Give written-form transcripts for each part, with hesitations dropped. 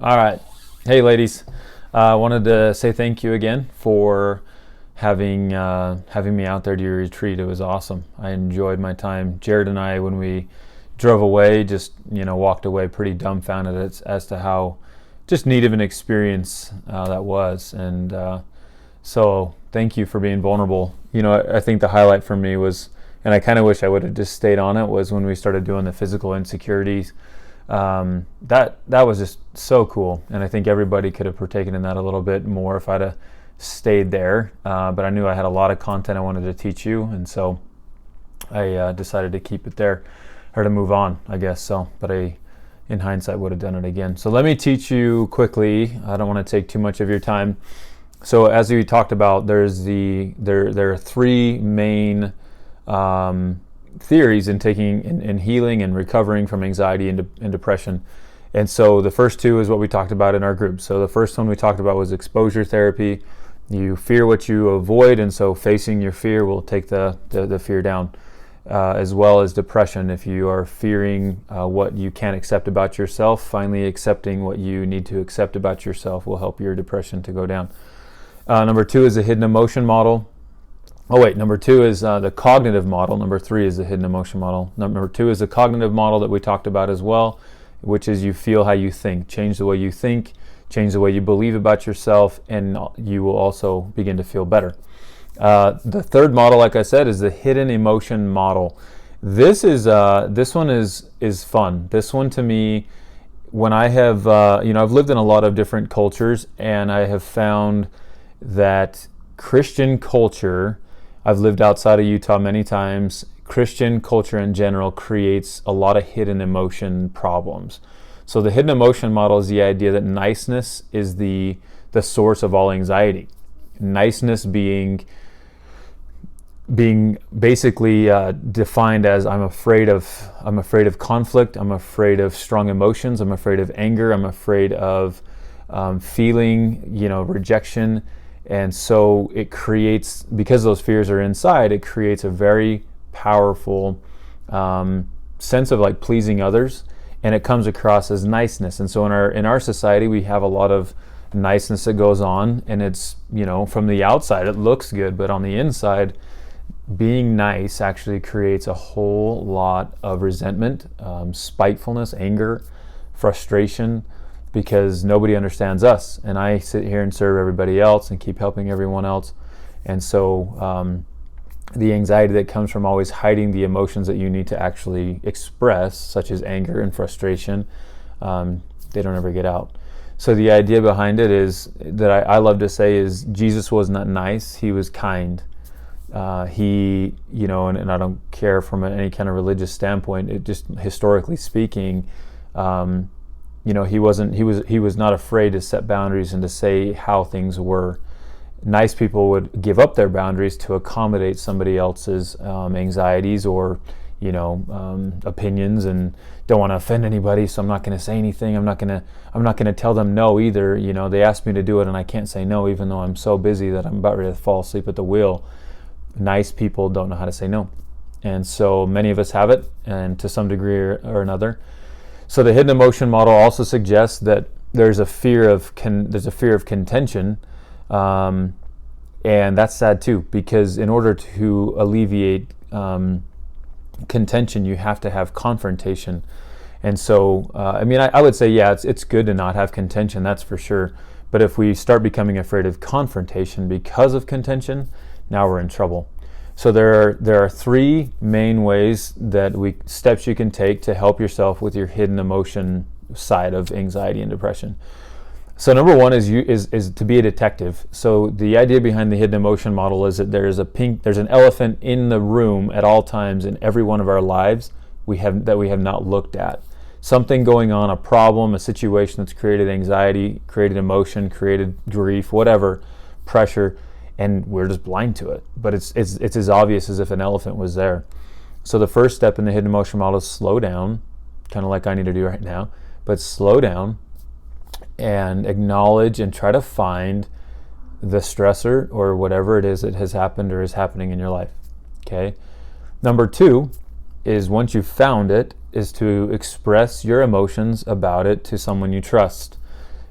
All right. Hey, ladies. I wanted to say thank you again for having me out there to your retreat. It was awesome. I enjoyed my time. Jared and I, when we drove away, just walked away pretty dumbfounded as to how just neat of an experience that was. And so, thank you for being vulnerable. I think the highlight for me was, and I kind of wish I would have just stayed on it, was when we started doing the physical insecurities. That was just so cool, and I think everybody could have partaken in that a little bit more if I'd have stayed there. But I knew I had a lot of content I wanted to teach you, and so I decided to keep it there, or to move on, I guess. So, but in hindsight, would have done it again. So let me teach you quickly. I don't want to take too much of your time. So as we talked about, there are three main theories in healing and recovering from anxiety and depression. And so the first two is what we talked about in our group. So the first one we talked about was exposure therapy. You fear what you avoid, and so facing your fear will take the fear down. As well as depression. If you are fearing what you can't accept about yourself, finally accepting what you need to accept about yourself will help your depression to go down. Number two is the hidden emotion model. Number two is the cognitive model. Number three is the hidden emotion model. Number two is the cognitive model that we talked about as well, which is you feel how you think. Change the way you think, change the way you believe about yourself, and you will also begin to feel better. The third model, like I said, is the hidden emotion model. This one is fun. This one, to me, when I have I've lived in a lot of different cultures, and I have found that Christian culture, I've lived outside of Utah many times, Christian culture in general creates a lot of hidden emotion problems. So the hidden emotion model is the idea that niceness is the source of all anxiety. Niceness being basically defined as I'm afraid of conflict, I'm afraid of strong emotions, I'm afraid of anger, I'm afraid of feeling rejection. And so it creates, because those fears are inside, it creates a very powerful sense of like pleasing others, and it comes across as niceness. And so in our society, we have a lot of niceness that goes on, and it's from the outside it looks good, but on the inside, being nice actually creates a whole lot of resentment, spitefulness, anger, frustration, because nobody understands us, and I sit here and serve everybody else and keep helping everyone else. And so the anxiety that comes from always hiding the emotions that you need to actually express, such as anger and frustration, they don't ever get out. So the idea behind it is that I love to say is Jesus was not nice, he was kind. He, and I don't care from any kind of religious standpoint, it just historically speaking, he was not afraid to set boundaries and to say how things were. Nice people would give up their boundaries to accommodate somebody else's anxieties or opinions, and don't want to offend anybody, so I'm not going to say anything. I'm not going to tell them no either. They asked me to do it and I can't say no, even though I'm so busy that I'm about ready to fall asleep at the wheel. Nice people don't know how to say no, and so many of us have it, and to some degree or another. So the hidden emotion model also suggests that there's a fear of contention, and that's sad too, because in order to alleviate contention, you have to have confrontation. And so, I would say, yeah, it's good to not have contention, that's for sure. But if we start becoming afraid of confrontation because of contention, now we're in trouble. So there are three main ways steps you can take to help yourself with your hidden emotion side of anxiety and depression. So number one is to be a detective. So the idea behind the hidden emotion model is that there's an elephant in the room at all times in every one of our lives we have not looked at. Something going on, a problem, a situation that's created anxiety, created emotion, created grief, whatever, pressure, and we're just blind to it. But it's as obvious as if an elephant was there. So the first step in the hidden emotion model is slow down, kind of like I need to do right now, but slow down and acknowledge and try to find the stressor or whatever it is that has happened or is happening in your life. Okay. Number two is, once you've found it, is to express your emotions about it to someone you trust.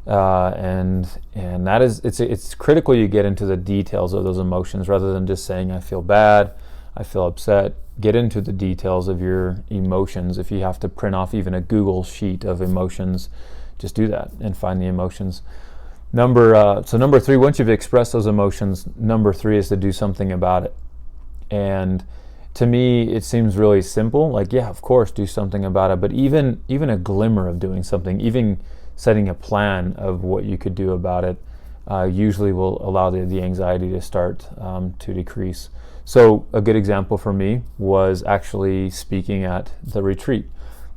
And that is, it's critical you get into the details of those emotions rather than just saying I feel bad, I feel upset. Get into the details of your emotions. If you have to print off even a Google sheet of emotions, just do that and find the emotions. Number 3, once you've expressed those emotions, number 3 is to do something about it. And to me, it seems really simple. Like, yeah, of course, do something about it. But even a glimmer of doing something, even setting a plan of what you could do about it, usually will allow the anxiety to start to decrease. So a good example for me was actually speaking at the retreat.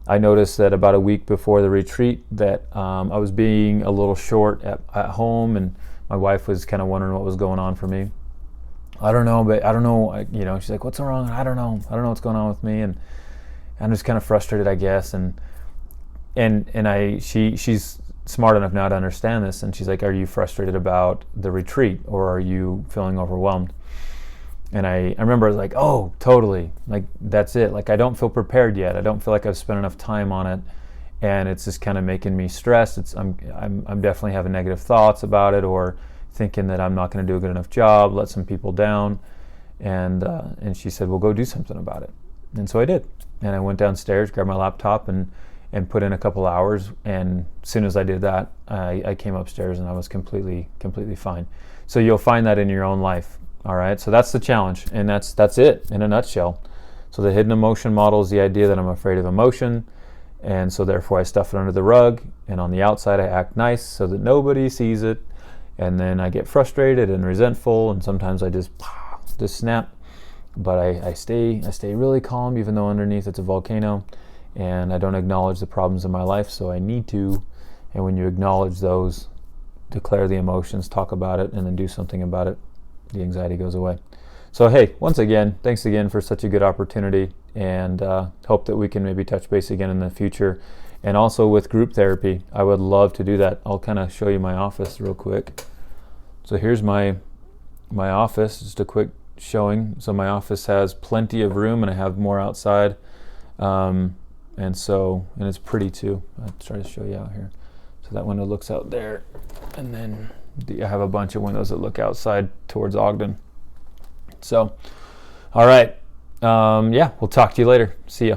I noticed that about a week before the retreat that I was being a little short at home, and my wife was kind of wondering what was going on for me. I don't know, she's like, what's wrong? I don't know what's going on with me, and I'm just kind of frustrated, I guess. She's smart enough now to understand this, and she's like, are you frustrated about the retreat, or are you feeling overwhelmed? And I remember I was like, oh, totally. Like, that's it. Like, I don't feel prepared yet. I don't feel like I've spent enough time on it. And it's just kind of making me stressed. I'm definitely having negative thoughts about it, or thinking that I'm not going to do a good enough job, let some people down. And she said, well, go do something about it. And so I did. And I went downstairs, grabbed my laptop, and put in a couple hours. And as soon as I did that, I came upstairs and I was completely fine. So you'll find that in your own life. All right, so that's the challenge, and that's it in a nutshell. So the hidden emotion model is the idea that I'm afraid of emotion, and so therefore I stuff it under the rug, and on the outside I act nice so that nobody sees it, and then I get frustrated and resentful, and sometimes I just snap. But I stay really calm, even though underneath it's a volcano, and I don't acknowledge the problems in my life, so I need to. And when you acknowledge those, declare the emotions, talk about it, and then do something about it, the anxiety goes away. So hey, once again, thanks again for such a good opportunity, and hope that we can maybe touch base again in the future. And also with group therapy, I would love to do that. I'll kind of show you my office real quick. So here's my office, just a quick showing. So my office has plenty of room, and I have more outside, and it's pretty too. I'll try to show you out here. So that window looks out there, and then I have a bunch of windows that look outside towards Ogden. So, all right. We'll talk to you later. See ya.